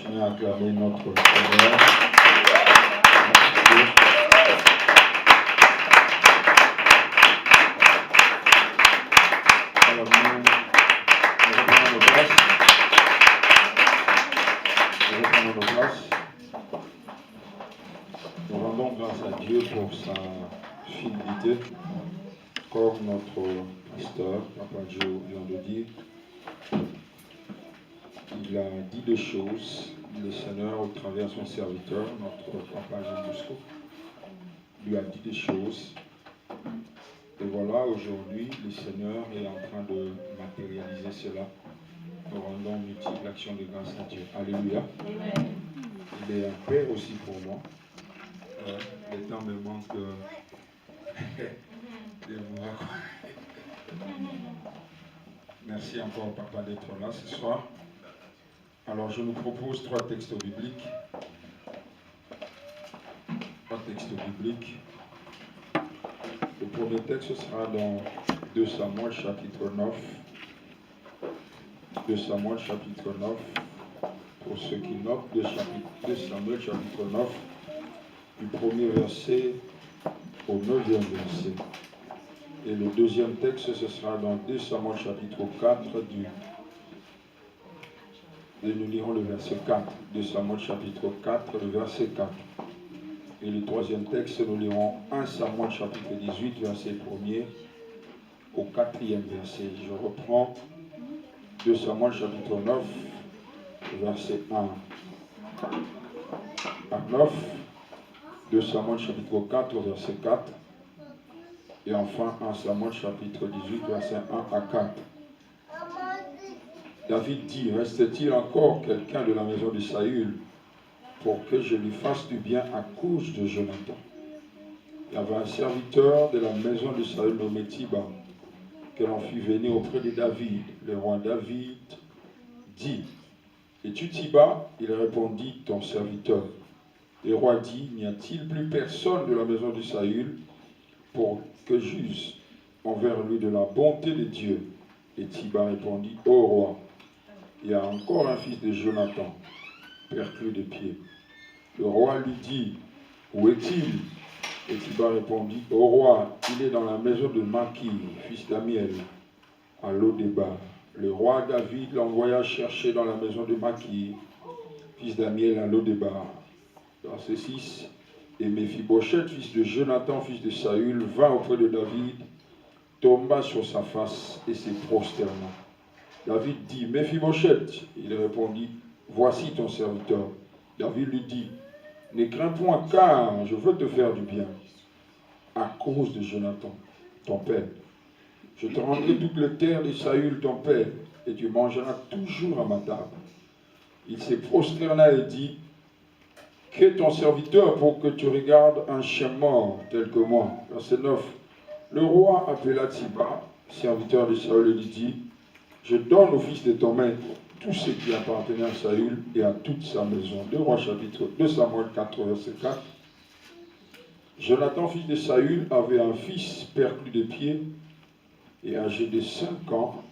continuer à acclamer notre Seigneur. Alors nous reprenons nos places. Nous reprenons nos places. Nous rendons grâce à Dieu pour sa fidélité. Comme notre pasteur, Papa Joe, vient de dire, il a dit des choses, le Seigneur, au travers de son serviteur, notre Papa Jean Bosco, lui a dit des choses. Et voilà, aujourd'hui, le Seigneur est en train de matérialiser cela. Nous rendons multiple l'action de grâce à Dieu. Alléluia. Amen. Il est un père aussi pour moi. Le temps me manque de vous raconter. Merci encore, Papa, d'être là ce soir. Alors, je nous propose 3 textes bibliques. 3 textes bibliques. Le premier texte sera dans 2 Samuel chapitre 9. 2 Samuel chapitre 9. Pour ceux qui notent, 2 Samuel chapitre 9, du premier verset au 9e verset. Et le deuxième texte, ce sera dans 2 Samuel chapitre 4, et nous lirons le verset 4. 2 Samuel chapitre 4, le verset 4. Et le troisième texte, nous lirons 1 Samuel chapitre 18, verset 1er au 4e verset. Je reprends 2 Samuel chapitre 9, verset 1 à 9, 2 Samuel chapitre 4, verset 4, et enfin 1 Samuel chapitre 18, verset 1 à 4. David dit, reste-t-il encore quelqu'un de la maison de Saül pour que je lui fasse du bien à cause de Jonathan? Il y avait un serviteur de la maison de Saül nommé Tiba, que l'on fit venir auprès de David. Le roi David dit, es-tu Tiba? Il répondit, ton serviteur. Le roi dit, n'y a-t-il plus personne de la maison de Saül pour que j'use envers lui de la bonté de Dieu? Et Tiba répondit, ô roi, il y a encore un fils de Jonathan, perclus de pieds. Le roi lui dit, où est-il? Et Tiba répondit, ô roi, il est dans la maison de Maki, fils d'Amiel, à Lo-Débar. Le roi David l'envoya chercher dans la maison de Maki, fils d'Amiel, à Lo-Débar. Verset 6. Et Méphibosheth, fils de Jonathan, fils de Saül, vint auprès de David, tomba sur sa face et se prosterna. David dit, Méphibosheth. Il répondit, voici ton serviteur. David lui dit, ne crains point, car je veux te faire du bien, à cause de Jonathan, ton père. Je te rendrai toutes les terres de Saül, ton père, et tu mangeras toujours à ma table. Il se prosterna et dit, qu'est ton serviteur pour que tu regardes un chien mort tel que moi? Verset 9. Le roi appela Tiba, serviteur de Saül, et lui dit, je donne au fils de ton maître tout ce qui appartenait à Saül et à toute sa maison. 2 Samuel 4, verset 4. Jonathan, fils de Saül, avait un fils perclus de pieds et âgé de 5 ans,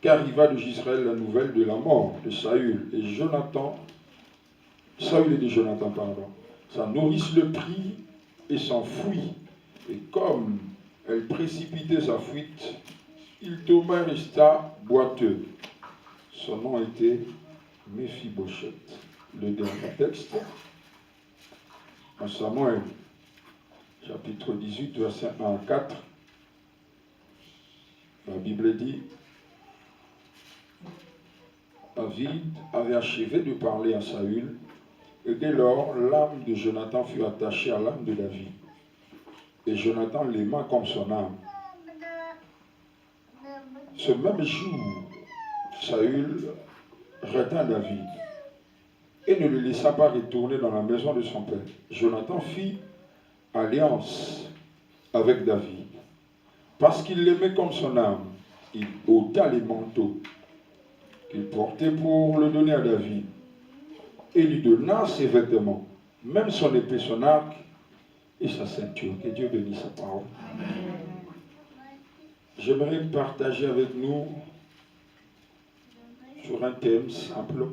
qu'arriva de Israël la nouvelle de la mort de Saül et Saül et de Jonathan, sa nourrice le prit et s'enfuit. Et comme elle précipitait sa fuite, il tomba et resta boiteux. Son nom était Méphibosheth. Le dernier texte, en Samuel, chapitre 18, verset 1 à 4, la Bible dit, David avait achevé de parler à Saül, et dès lors, l'âme de Jonathan fut attachée à l'âme de David. Et Jonathan l'aima comme son âme. Ce même jour, Saül retint David et ne le laissa pas retourner dans la maison de son père. Jonathan fit alliance avec David. Parce qu'il l'aimait comme son âme, il ôta les manteaux qu'il portait pour le donner à David et lui donna ses vêtements, même son épée, son arc et sa ceinture. Que Dieu bénisse sa parole. J'aimerais partager avec nous sur un thème simple.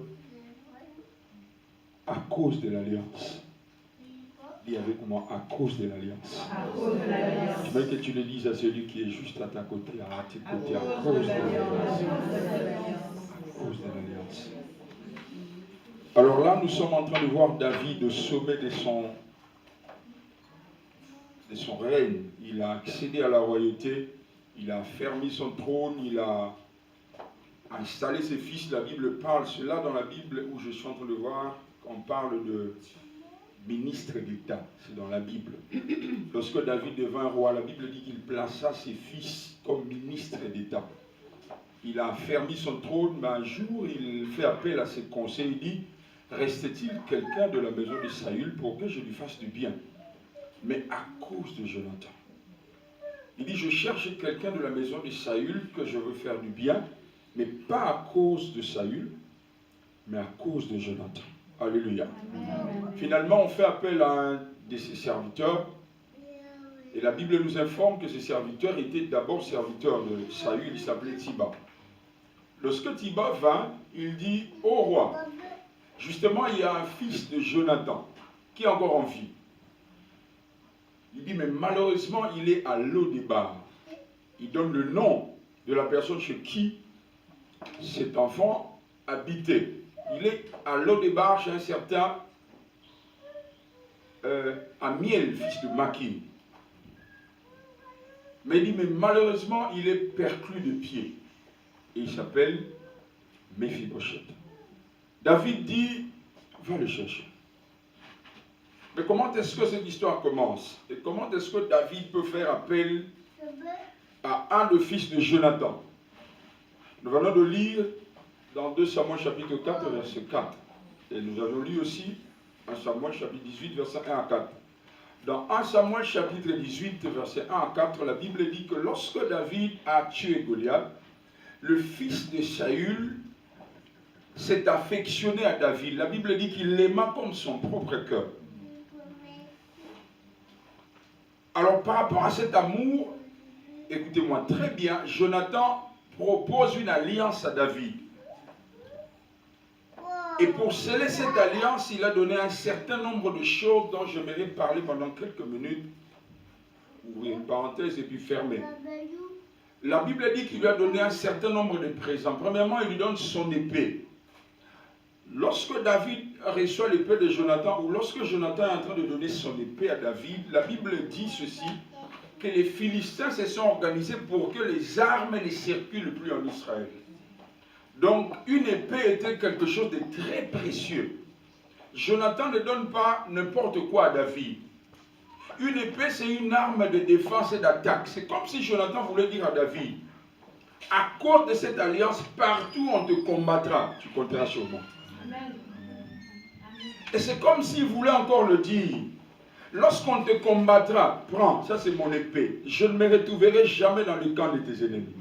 À cause de l'alliance. Dis avec moi, à cause de l'alliance. Je veux que tu le dises à celui qui est juste à ta côté, à tes côtés, à cause de l'alliance. À cause de l'alliance. Alors là, nous sommes en train de voir David au sommet de son règne. Il a accédé à la royauté, il a affermi son trône, il a installé ses fils. La Bible parle cela dans la Bible où je suis en train de voir. On parle de ministre d'État, c'est dans la Bible. Lorsque David devint roi, la Bible dit qu'il plaça ses fils comme ministre d'État. Il a affermi son trône, mais un jour il fait appel à ses conseils. Il dit, reste-t-il quelqu'un de la maison de Saül pour que je lui fasse du bien? Mais à cause de Jonathan. Il dit, je cherche quelqu'un de la maison de Saül que je veux faire du bien, mais pas à cause de Saül, mais à cause de Jonathan. Alléluia. Amen. Finalement, on fait appel à un de ses serviteurs. Et la Bible nous informe que ce serviteur était d'abord serviteur de Saül. Il s'appelait Tiba. Lorsque Tiba vint, il dit au roi, justement, il y a un fils de Jonathan qui est encore en vie. Il dit, mais malheureusement, il est à Lo-Débar. Il donne le nom de la personne chez qui cet enfant habitait. Il est à Lo-Débar chez un certain Amiel, fils de Maki. Mais il dit, mais malheureusement, il est perclus de pied. Et il s'appelle Méphibosheth. David dit, va le chercher. Mais comment est-ce que cette histoire commence? Et comment est-ce que David peut faire appel à un des fils de Jonathan? Nous venons de lire dans 2 Samuel chapitre 4, verset 4. Et nous avons lu aussi 1 Samuel chapitre 18, verset 1 à 4. Dans 1 Samuel chapitre 18, verset 1 à 4, la Bible dit que lorsque David a tué Goliath, le fils de Saül s'est affectionné à David. La Bible dit qu'il l'aima comme son propre cœur. Alors par rapport à cet amour, écoutez-moi très bien, Jonathan propose une alliance à David. Et pour sceller cette alliance, il a donné un certain nombre de choses dont j'aimerais parler pendant quelques minutes. Ouvrir une parenthèse et puis fermer. La Bible dit qu'il lui a donné un certain nombre de présents. Premièrement, il lui donne son épée. Lorsque David reçoit l'épée de Jonathan, ou lorsque Jonathan est en train de donner son épée à David, la Bible dit ceci, que les Philistins se sont organisés pour que les armes ne circulent plus en Israël. Donc, une épée était quelque chose de très précieux. Jonathan ne donne pas n'importe quoi à David. Une épée, c'est une arme de défense et d'attaque. C'est comme si Jonathan voulait dire à David, à cause de cette alliance, partout on te combattra, tu compteras sur moi. Amen. Et c'est comme s'il voulait encore le dire. Lorsqu'on te combattra, prends, ça c'est mon épée. Je ne me retrouverai jamais dans le camp de tes ennemis.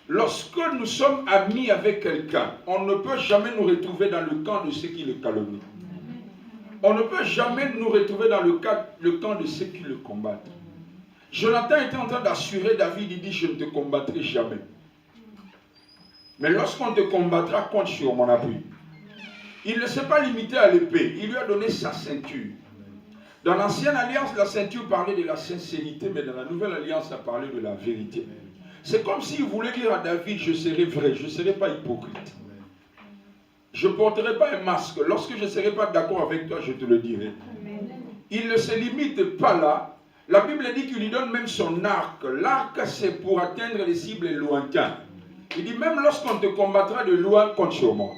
Lorsque nous sommes amis avec quelqu'un, on ne peut jamais nous retrouver dans le camp de ceux qui le calomnient. On ne peut jamais nous retrouver dans le camp de ceux qui le combattent. Jonathan était en train d'assurer David, il dit, je ne te combattrai jamais. Mais lorsqu'on te combattra, compte sur mon appui. Il ne s'est pas limité à l'épée, il lui a donné sa ceinture. Dans l'ancienne alliance, la ceinture parlait de la sincérité, mais dans la nouvelle alliance, ça parlait de la vérité. C'est comme s'il voulait dire à David, je serai vrai, je ne serai pas hypocrite. Je ne porterai pas un masque. Lorsque je ne serai pas d'accord avec toi, je te le dirai. Il ne se limite pas là. La Bible dit qu'il lui donne même son arc. L'arc, c'est pour atteindre les cibles lointaines. Il dit, même lorsqu'on te combattra de loin, compte sur moi.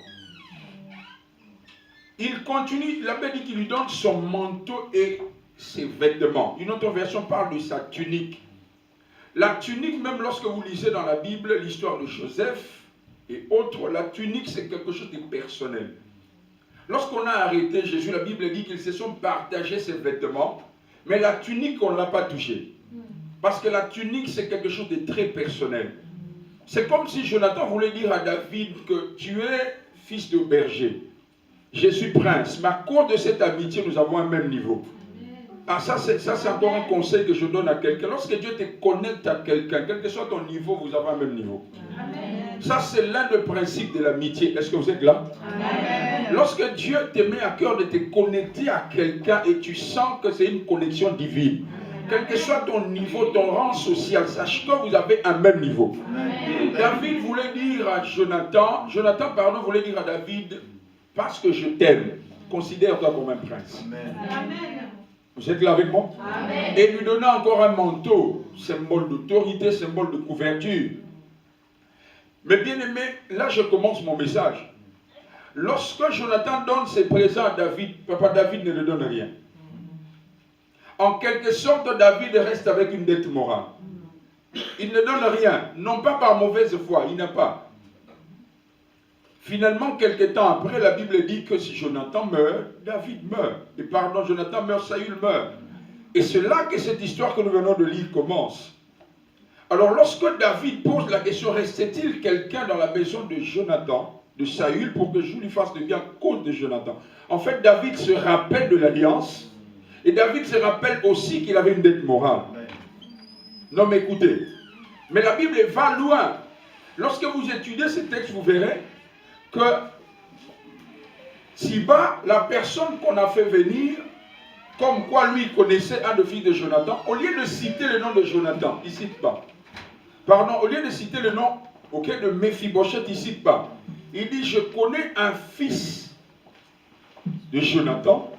Il continue, la Bible dit qu'il lui donne son manteau et ses vêtements. Une autre version parle de sa tunique. La tunique, même lorsque vous lisez dans la Bible l'histoire de Joseph et autres, la tunique c'est quelque chose de personnel. Lorsqu'on a arrêté Jésus, la Bible dit qu'ils se sont partagés ses vêtements, mais la tunique on ne l'a pas touchée. Parce que la tunique c'est quelque chose de très personnel. C'est comme si Jonathan voulait dire à David que tu es fils de berger. Je suis prince, mais à cause de cette amitié, nous avons un même niveau. Ah, ça c'est encore un conseil que je donne à quelqu'un. Lorsque Dieu te connecte à quelqu'un, quel que soit ton niveau, vous avez un même niveau. Amen. Ça, c'est l'un des principes de l'amitié. Est-ce que vous êtes là? Amen. Lorsque Dieu te met à cœur de te connecter à quelqu'un et tu sens que c'est une connexion divine, quel que soit ton niveau, ton rang social, sache que vous avez un même niveau. David voulait dire à Jonathan, voulait dire à David, parce que je t'aime, considère-toi comme un prince. Amen. Vous êtes là avec moi? Amen. Et lui donna encore un manteau, symbole d'autorité, symbole de couverture. Mais bien aimé, là je commence mon message. Lorsque Jonathan donne ses présents à David, papa David ne lui donne rien. En quelque sorte, David reste avec une dette morale. Il ne donne rien, non pas par mauvaise foi, il n'a pas. Finalement, quelque temps après, la Bible dit que si Jonathan meurt, David meurt. Et pardon, Jonathan meurt, Saül meurt. Et c'est là que cette histoire que nous venons de lire commence. Alors lorsque David pose la question, restait-il quelqu'un dans la maison de Jonathan, de Saül, pour que je lui fasse de bien à cause de Jonathan? En fait, David se rappelle de l'alliance, et David se rappelle aussi qu'il avait une dette morale. Non mais écoutez, mais la Bible va loin. Lorsque vous étudiez ce texte, vous verrez que Siba, la personne qu'on a fait venir, comme quoi lui connaissait un des fils de Jonathan, au lieu de citer le nom de Jonathan, il ne cite pas. Pardon, au lieu de citer le nom de Méphibosheth, il ne cite pas. Il dit, je connais un fils de Jonathan.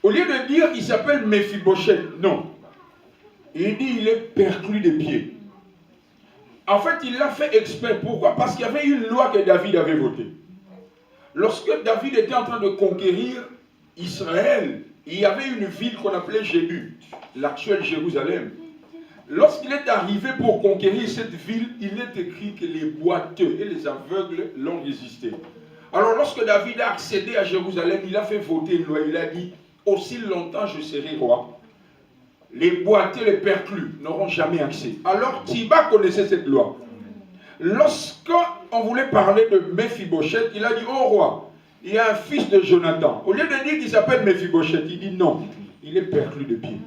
Au lieu de dire qu'il s'appelle Méphibosheth, non. Il dit, il est perclus des pieds. En fait, il l'a fait exprès. Pourquoi? Parce qu'il y avait une loi que David avait votée. Lorsque David était en train de conquérir Israël, il y avait une ville qu'on appelait Jébu, l'actuelle Jérusalem. Lorsqu'il est arrivé pour conquérir cette ville, il est écrit que les boiteux et les aveugles l'ont résisté. Alors lorsque David a accédé à Jérusalem, il a fait voter une loi. Il a dit, aussi longtemps je serai roi, les boiteux, les perclus n'auront jamais accès. Alors Siba connaissait cette loi. Lorsqu'on voulait parler de Méphibosheth, il a dit, oh roi, il y a un fils de Jonathan. Au lieu de dire qu'il s'appelle Méphibosheth, il dit non, il est perclus de pied.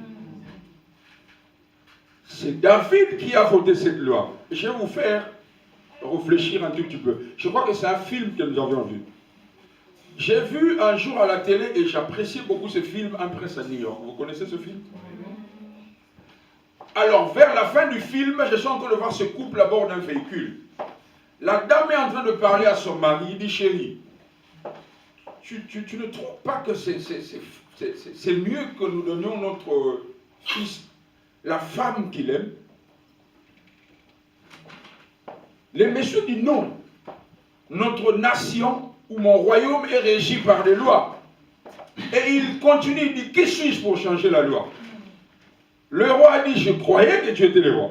C'est David qui a voté cette loi. Je vais vous faire réfléchir un tout petit peu. Je crois que c'est un film que nous avions vu. J'ai vu un jour à la télé et j'apprécie beaucoup ce film, Un prince à New York. Vous connaissez ce film? Alors, vers la fin du film, je suis en train de voir ce couple à bord d'un véhicule. La dame est en train de parler à son mari. Il dit, chérie, tu ne trouves pas que c'est mieux que nous donnions notre fils la femme qu'il aime? Les messieurs disent non. Notre nation ou mon royaume est régi par des lois. Et il continue, il dit, qui suis-je pour changer la loi? Le roi a dit, je croyais que tu étais le roi.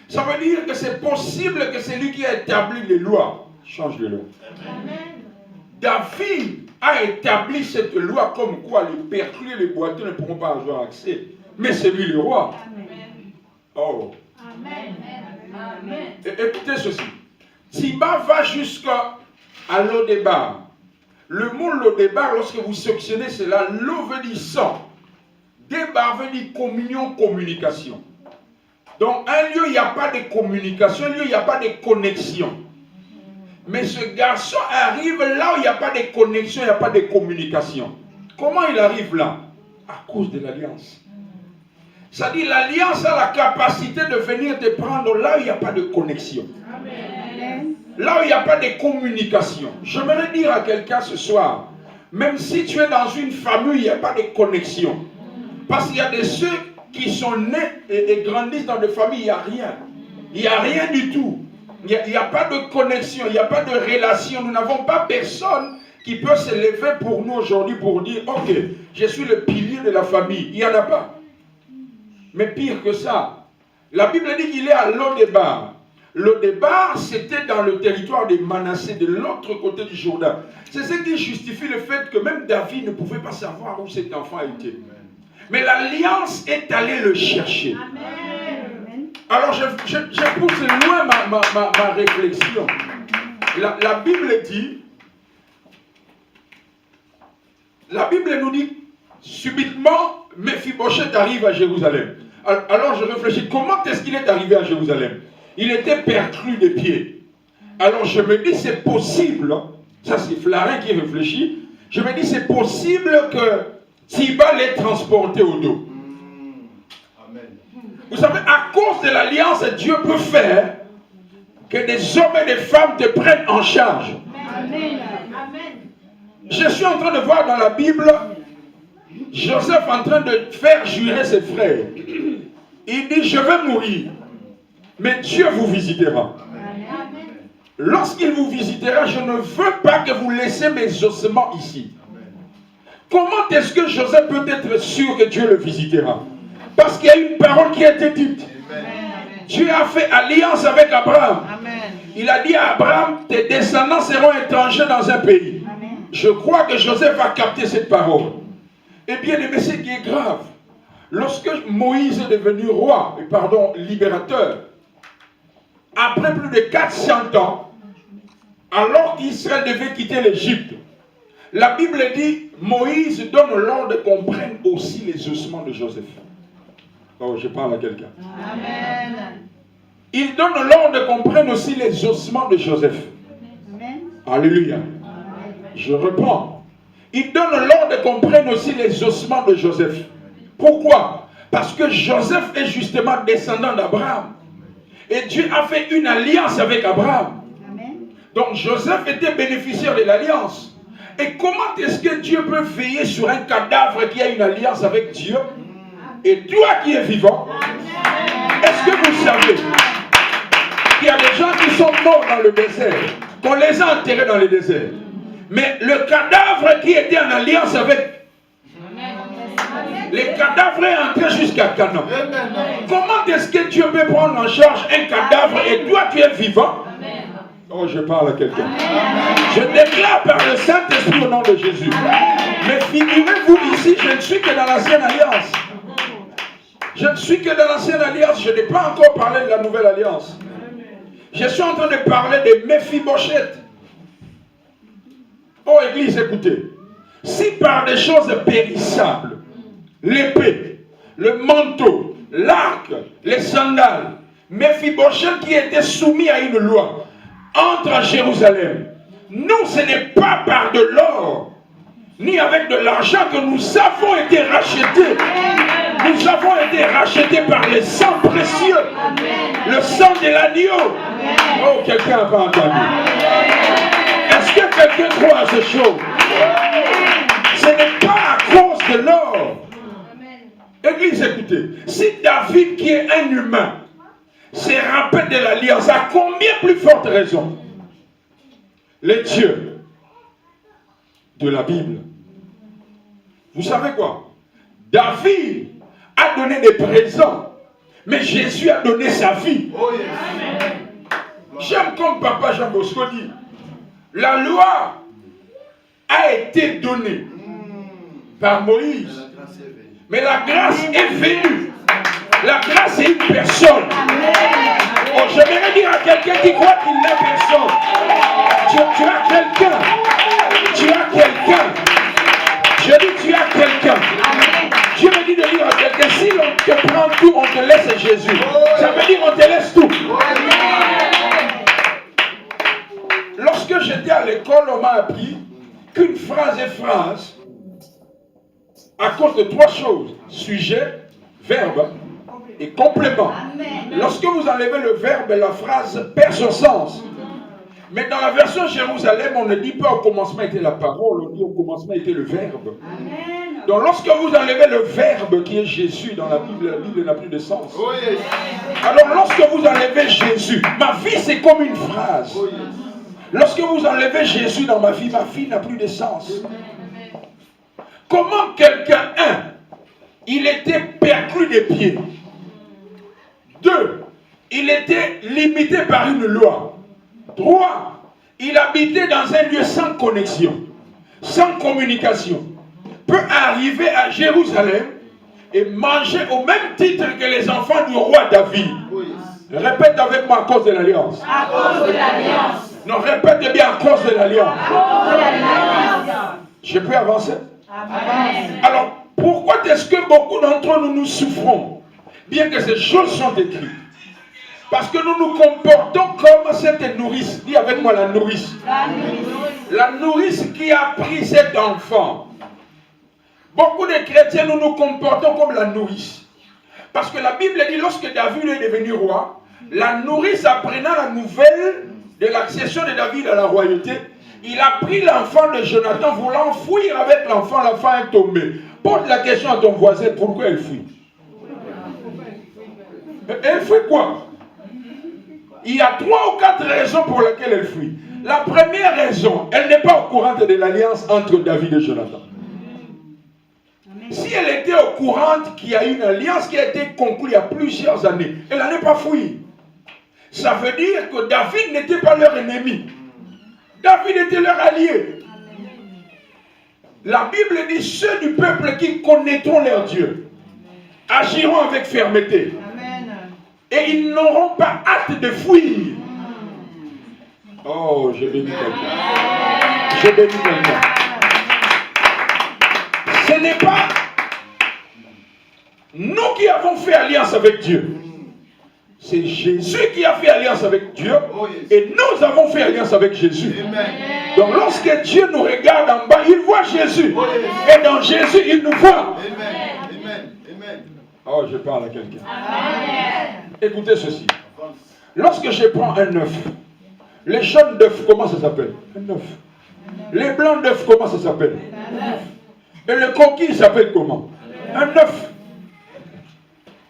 Ça veut dire que c'est possible que c'est lui qui a établi les lois change les lois. Amen. David a établi cette loi comme quoi les perclus et les boiteux ne pourront pas avoir accès. Mais c'est lui le roi. Amen. Oh. Amen. Amen. Écoutez ceci. Siba va jusqu'à Lodébar. Le mot Lodébar, lorsque vous sectionnez cela, l'eau veut dire sang. Débar veut dire communion, communication. Donc, un lieu, il n'y a pas de communication, un lieu, il n'y a pas de connexion. Mais ce garçon arrive là où il n'y a pas de connexion, il n'y a pas de communication. Comment il arrive là? À cause de l'alliance. C'est-à-dire, l'alliance a la capacité de venir te prendre là où il n'y a pas de connexion. Amen. Là où il n'y a pas de communication. J'aimerais dire à quelqu'un ce soir, même si tu es dans une famille, il n'y a pas de connexion. Parce qu'il y a des ceux qui sont nés et grandissent dans des familles, il n'y a rien. Il n'y a rien du tout. Il n'y a pas de connexion, il n'y a pas de relation. Nous n'avons pas personne qui peut se lever pour nous aujourd'hui pour dire, ok, je suis le pilier de la famille. Il n'y en a pas. Mais pire que ça, la Bible dit qu'il est à Lodébar. Lodébar, c'était dans le territoire des Manassés, de l'autre côté du Jourdain. C'est ce qui justifie le fait que même David ne pouvait pas savoir où cet enfant était. Mais l'alliance est allée le chercher. Amen. Alors je pousse loin ma réflexion. La Bible dit, la Bible nous dit, subitement, Méphibosheth arrive à Jérusalem. Alors je réfléchis, comment est-ce qu'il est arrivé à Jérusalem? il était perclus des pieds. Alors je me dis, c'est possible, ça c'est Flarin qui réfléchit, je me dis, c'est possible que Tiba l'ait transporté au dos. Amen. Vous savez, à cause de l'alliance, Dieu peut faire que des hommes et des femmes te prennent en charge. Amen. Je suis en train de voir dans la Bible Joseph en train de faire jurer ses frères. Il dit, je vais mourir, mais Dieu vous visitera. Amen. Lorsqu'il vous visitera, je ne veux pas que vous laissiez mes ossements ici. Comment est-ce que Joseph peut être sûr que Dieu le visitera? Parce qu'il y a une parole qui a été dite. Amen. Dieu a fait alliance avec Abraham. Amen. Il a dit à Abraham, tes descendants seront étrangers dans un pays. Amen. Je crois que Joseph a capté cette parole. Et bien aimé, ce qui est grave, lorsque Moïse est devenu roi, libérateur, après plus de 400 ans, alors qu'Israël devait quitter l'Égypte, la Bible dit, Moïse donne l'ordre qu'on prenne aussi les ossements de Joseph. Oh, je parle à quelqu'un. Amen. Il donne l'ordre qu'on prenne aussi les ossements de Joseph. Amen. Alléluia. Amen. Je reprends. Il donne l'ordre qu'on prenne aussi les ossements de Joseph. Pourquoi? Parce que Joseph est justement descendant d'Abraham. Et Dieu a fait une alliance avec Abraham. Amen. Donc Joseph était bénéficiaire de l'alliance. Et comment est-ce que Dieu peut veiller sur un cadavre qui a une alliance avec Dieu? Et toi qui es vivant, est-ce que vous savez qu'il y a des gens qui sont morts dans le désert, qu'on les a enterrés dans le désert? Mais le cadavre qui était en alliance avec, le cadavre est entré jusqu'à Canaan. Comment est-ce que Dieu peut prendre en charge un cadavre et toi tu es vivant? Oh, je parle à quelqu'un. Je déclare par le Saint-Esprit au nom de Jésus. Mais figurez-vous ici, je ne suis que dans l'ancienne alliance. Je ne suis que dans l'ancienne alliance. Je n'ai pas encore parlé de la nouvelle alliance. Je suis en train de parler de Méphibosheth. Oh Église, écoutez. Si par des choses périssables, l'épée, le manteau, l'arc, les sandales, Méphibosheth qui était soumis à une loi, entre à Jérusalem. Nous, ce n'est pas par de l'or, ni avec de l'argent que nous avons été rachetés. Nous avons été rachetés par le sang précieux, le sang de l'agneau. Oh, quelqu'un n'a pas entendu. Est-ce que quelqu'un croit à ces choses? Ce n'est pas à cause de l'or. Église, écoutez, si David, qui est un humain, se rappelle de l'alliance, à combien plus forte raison les dieux de la Bible? Vous savez quoi? David a donné des présents, mais Jésus a donné sa vie. Oh yes. J'aime comme Papa Jean Bosco dit, la loi a été donnée par Moïse, mais la grâce est venue. La grâce est une personne. Oh, j'aimerais dire à quelqu'un qui croit qu'il n'est personne. Tu as quelqu'un. Tu as quelqu'un. Je dis tu as quelqu'un. Dieu me dit de dire à quelqu'un, si on te prend tout, on te laisse Jésus. Ça veut dire on te laisse tout. Lorsque j'étais à l'école, on m'a appris qu'une phrase est phrase à cause de trois choses. Sujet, verbe et complément. Amen. Lorsque vous enlevez le verbe, la phrase perd son sens. Mais dans la version Jérusalem, on ne dit pas au commencement était la parole, on dit au commencement était le verbe. Amen. Donc lorsque vous enlevez le verbe qui est Jésus dans la Bible n'a plus de sens. Oh yes. Alors lorsque vous enlevez Jésus, ma vie c'est comme une phrase. Oh yes. Lorsque vous enlevez Jésus dans ma vie n'a plus de sens. Amen. Comment quelqu'un, il était perclus des pieds. 2, il était limité par une loi. 3, il habitait dans un lieu sans connexion, sans communication. Peut arriver à Jérusalem et manger au même titre que les enfants du roi David. Oui. Répète avec moi à cause de l'alliance. À cause de l'alliance. Non, répète bien à cause de l'alliance. À cause de l'alliance. Je peux avancer? Amen. Alors, pourquoi est-ce que beaucoup d'entre nous souffrons, bien que ces choses sont écrites? Parce que nous nous comportons comme cette nourrice. Dis avec moi la nourrice. La nourrice qui a pris cet enfant. Beaucoup de chrétiens, nous nous comportons comme la nourrice. Parce que la Bible dit, lorsque David est devenu roi, la nourrice apprenant la nouvelle de l'accession de David à la royauté, il a pris l'enfant de Jonathan, voulant fuir avec l'enfant est tombé. Pose la question à ton voisin, pourquoi elle fuit? Elle fuit quoi? Il y a 3 ou 4 raisons pour lesquelles elle fuit. La première raison, elle n'est pas au courant de l'alliance entre David et Jonathan. Si elle était au courant qu'il y a une alliance qui a été conclue il y a plusieurs années, elle n'allait pas fuir. Ça veut dire que David n'était pas leur ennemi. David était leur allié. La Bible dit, ceux du peuple qui connaîtront leur Dieu agiront avec fermeté. Amen. Et ils n'auront pas hâte de fuir. Oh, je bénis quelqu'un. Je bénis quelqu'un. Ce n'est pas nous qui avons fait alliance avec Dieu. C'est Jésus qui a fait alliance avec Dieu. Et nous avons fait alliance avec Jésus. Donc lorsque Dieu nous regarde en bas, il voit Jésus. Et dans Jésus, il nous voit. Oh, je parle à quelqu'un. Écoutez ceci. Lorsque je prends un œuf, les jaunes d'œufs, comment ça s'appelle? Un œuf. Les blancs d'œufs, comment ça s'appelle? Et le coquille s'appelle comment? Un œuf.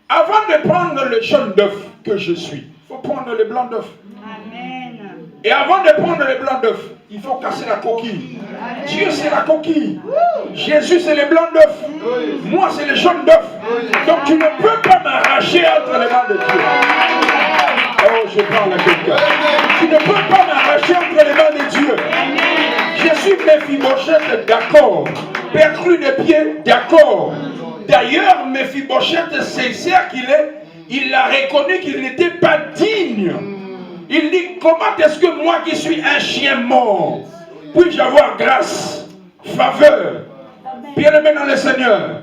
Avant de prendre le jaune d'œuf que je suis, il faut prendre le blanc d'œuf. Et avant de prendre le blanc d'œuf, il faut casser la coquille. Dieu, c'est la coquille. Jésus, c'est le blanc d'œuf. Moi, c'est le jaune d'œuf. Donc, tu ne peux pas m'arracher entre les mains de Dieu. Oh, je parle à quelqu'un. Tu ne peux pas m'arracher entre les mains de Dieu. Je suis Méphibosheth, d'accord. Perclus de pied, d'accord. D'ailleurs, Méphibosheth, sincère qu'il est, il a reconnu qu'il n'était pas digne. Il dit, comment est-ce que moi qui suis un chien mort, puis-je avoir grâce, faveur, bien-aimé dans le Seigneur?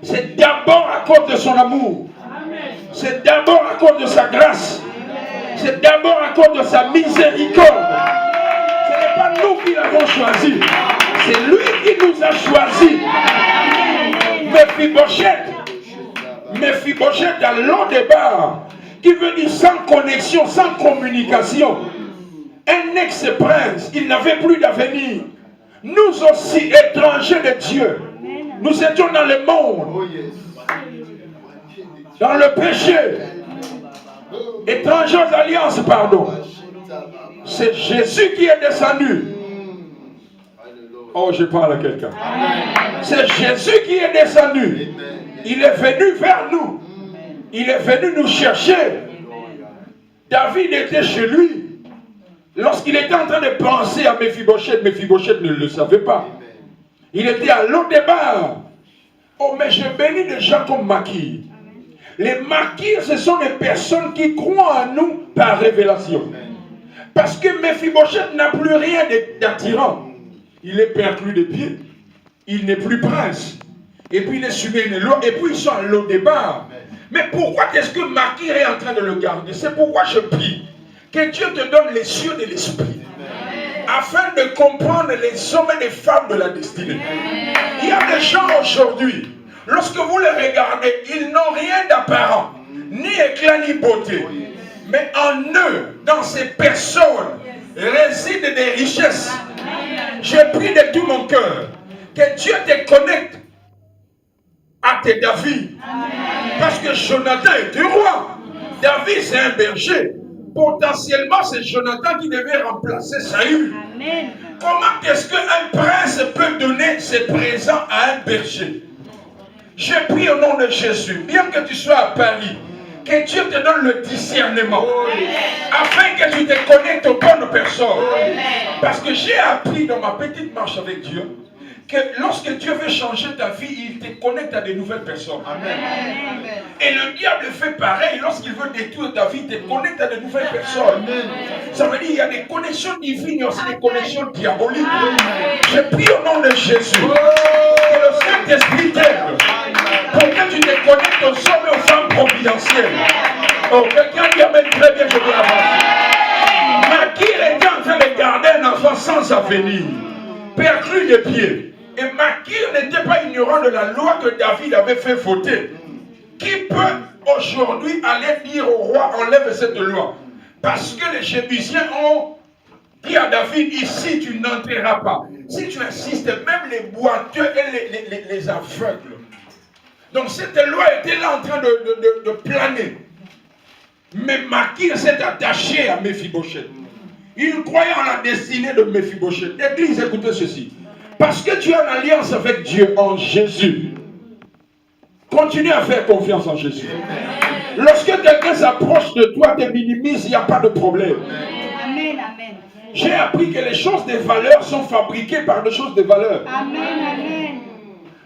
C'est d'abord à cause de son amour. C'est d'abord à cause de sa grâce. C'est d'abord à cause de sa miséricorde. Ce n'est pas nous qui l'avons choisi. C'est lui qui nous a choisis. Méphibosheth à Lo-Débar, qui veut dire sans connexion, sans communication. Un ex-prince, il n'avait plus d'avenir. Nous aussi, étrangers de Dieu, nous étions dans le monde, dans le péché, étrangers aux alliances, pardon. C'est Jésus qui est descendu. Oh, je parle à quelqu'un. C'est Jésus qui est descendu. Il est venu vers nous. Il est venu nous chercher. David était chez lui. Lorsqu'il était en train de penser à Méphibosheth, Méphibosheth ne le savait pas. Il était à Lo-Débar. Oh, mais je bénis des gens comme Makir. Les Makirs, ce sont des personnes qui croient en nous par révélation. Parce que Méphibosheth n'a plus rien d'attirant. Il est perclus de pieds. Il n'est plus prince. Et puis il est subi une loi. Et puis ils sont à Lo-Débar. Mais pourquoi est-ce que Makir est en train de le garder? C'est pourquoi je prie que Dieu te donne les yeux de l'esprit, afin de comprendre les hommes et les femmes de la destinée. Il y a des gens aujourd'hui, lorsque vous les regardez, ils n'ont rien d'apparent, ni éclat ni beauté. Mais en eux, dans ces personnes, résident des richesses. Je prie de tout mon cœur que Dieu te connecte à tes David. Parce que Jonathan était roi. David, c'est un berger. Potentiellement, c'est Jonathan qui devait remplacer Saül. Amen. Comment est-ce qu'un prince peut donner ses présents à un berger? Je prie au nom de Jésus, bien que tu sois à Paris, que Dieu te donne le discernement, afin que tu te connectes aux bonnes personnes. Parce que j'ai appris dans ma petite marche avec Dieu, que lorsque Dieu veut changer ta vie, il te connecte à de nouvelles personnes. Amen. Et le diable fait pareil. Lorsqu'il veut détruire ta vie, il te connecte à de nouvelles personnes. Amen. Ça veut dire qu'il y a des connexions divines, mais aussi des connexions diaboliques. Amen. Je prie au nom de Jésus que le Saint-Esprit t'aide pour que tu te connectes aux hommes et aux femmes providentielles. Oh, quelqu'un dit Amen très venir, perclus des pieds. Et Makir n'était pas ignorant de la loi que David avait fait voter. Qui peut aujourd'hui aller dire au roi, enlève cette loi? Parce que les Jébusiens ont dit à David, ici tu n'entreras pas. Si tu insistes, même les boiteux et les aveugles. Donc cette loi était là en train de planer. Mais Makir s'est attaché à Mephibosheth. Il croyait en la destinée de Mephibosheth. Église, écoutez ceci. Parce que tu es en alliance avec Dieu, en Jésus, continue à faire confiance en Jésus. Lorsque quelqu'un s'approche de toi, te minimise, il n'y a pas de problème. Amen, amen. J'ai appris que les choses de valeur sont fabriquées par des choses de valeur. Amen, amen.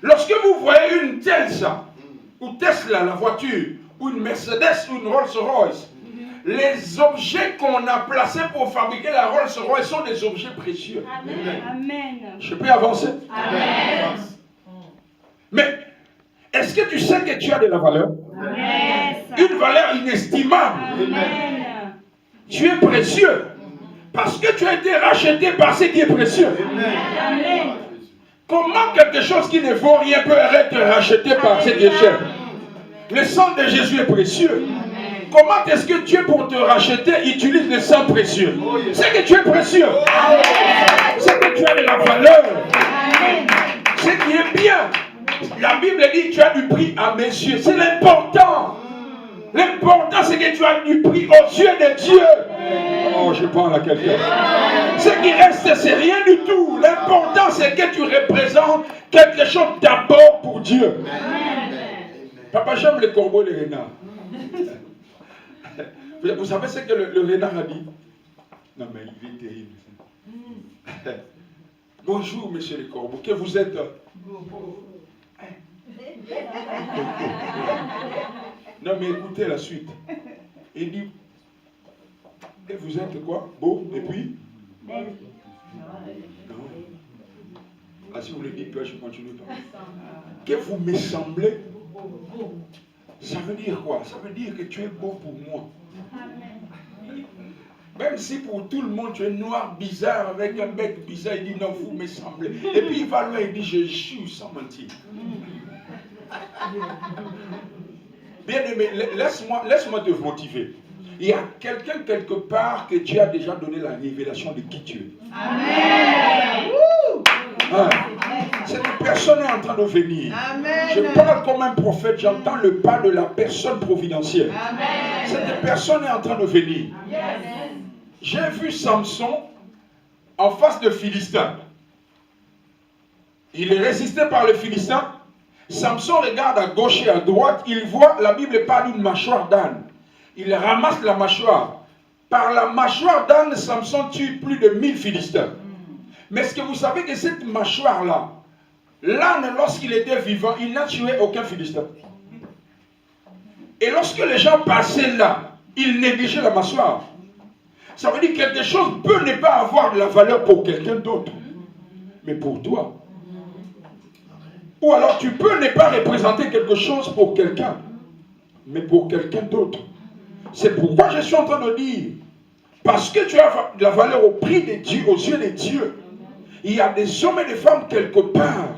Lorsque vous voyez une Tesla, ou Tesla, la voiture, ou une Mercedes, ou une Rolls-Royce, les objets qu'on a placés pour fabriquer la Rolls-Royce sont des objets précieux. Amen. Amen. Je peux avancer? Amen. Mais, est-ce que tu sais que tu as de la valeur? Amen. Une valeur inestimable. Amen. Tu es précieux. Parce que tu as été racheté par ce qui est précieux. Amen. Comment quelque chose qui ne vaut rien peut être racheté par ce qui est cher? Le sang de Jésus est précieux. Comment est-ce que Dieu, pour te racheter, utilise le sang précieux? C'est que tu es précieux. C'est que tu as de la valeur. Ce qui est bien. La Bible dit tu as du prix à mes yeux. C'est l'important. L'important, c'est que tu as du prix aux yeux de Dieu. Oh, je parle à quelqu'un. Ce qui reste, c'est rien du tout. L'important, c'est que tu représentes quelque chose d'abord pour Dieu. Papa, j'aime les corbeaux et les renards. Vous savez ce que le renard a dit? Non, mais il est terrible. Bonjour, monsieur le corbeau. Que vous êtes? Non, mais écoutez la suite. Il dit, et vous êtes quoi? Beau, et puis? Non. Ah, si vous le dites, je continue pas. Que vous me semblez? Ça veut dire quoi? Ça veut dire que tu es beau pour moi. Même si pour tout le monde tu es noir, bizarre, avec un bec bizarre, il dit non, vous me semblez. Et puis il va loin, il dit je jure sans mentir. Bien aimé, laisse-moi te motiver. Il y a quelqu'un quelque part que Dieu a déjà donné la révélation de qui tu es. Amen. Ah, cette personne est en train de venir. Amen. Je parle comme un prophète, j'entends le pas de la personne providentielle. Amen. Cette personne est en train de venir. Yes. J'ai vu Samson en face de Philistin. Il est résisté par le Philistin. Samson regarde à gauche et à droite. Il voit, la Bible parle d'une mâchoire d'âne. Il ramasse la mâchoire. Par la mâchoire d'âne, Samson tue plus de 1000 Philistins. Mais est-ce que vous savez que cette mâchoire-là, l'âne, lorsqu'il était vivant, il n'a tué aucun Philistin. Et lorsque les gens passaient là, ils négligeaient la mâchoire. Ça veut dire que quelque chose peut ne pas avoir de la valeur pour quelqu'un d'autre, mais pour toi. Ou alors tu peux ne pas représenter quelque chose pour quelqu'un, mais pour quelqu'un d'autre. C'est pourquoi je suis en train de dire, parce que tu as de la valeur au prix de Dieu, aux yeux de Dieu, il y a des hommes et des femmes quelque part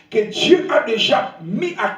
que Dieu a déjà mis à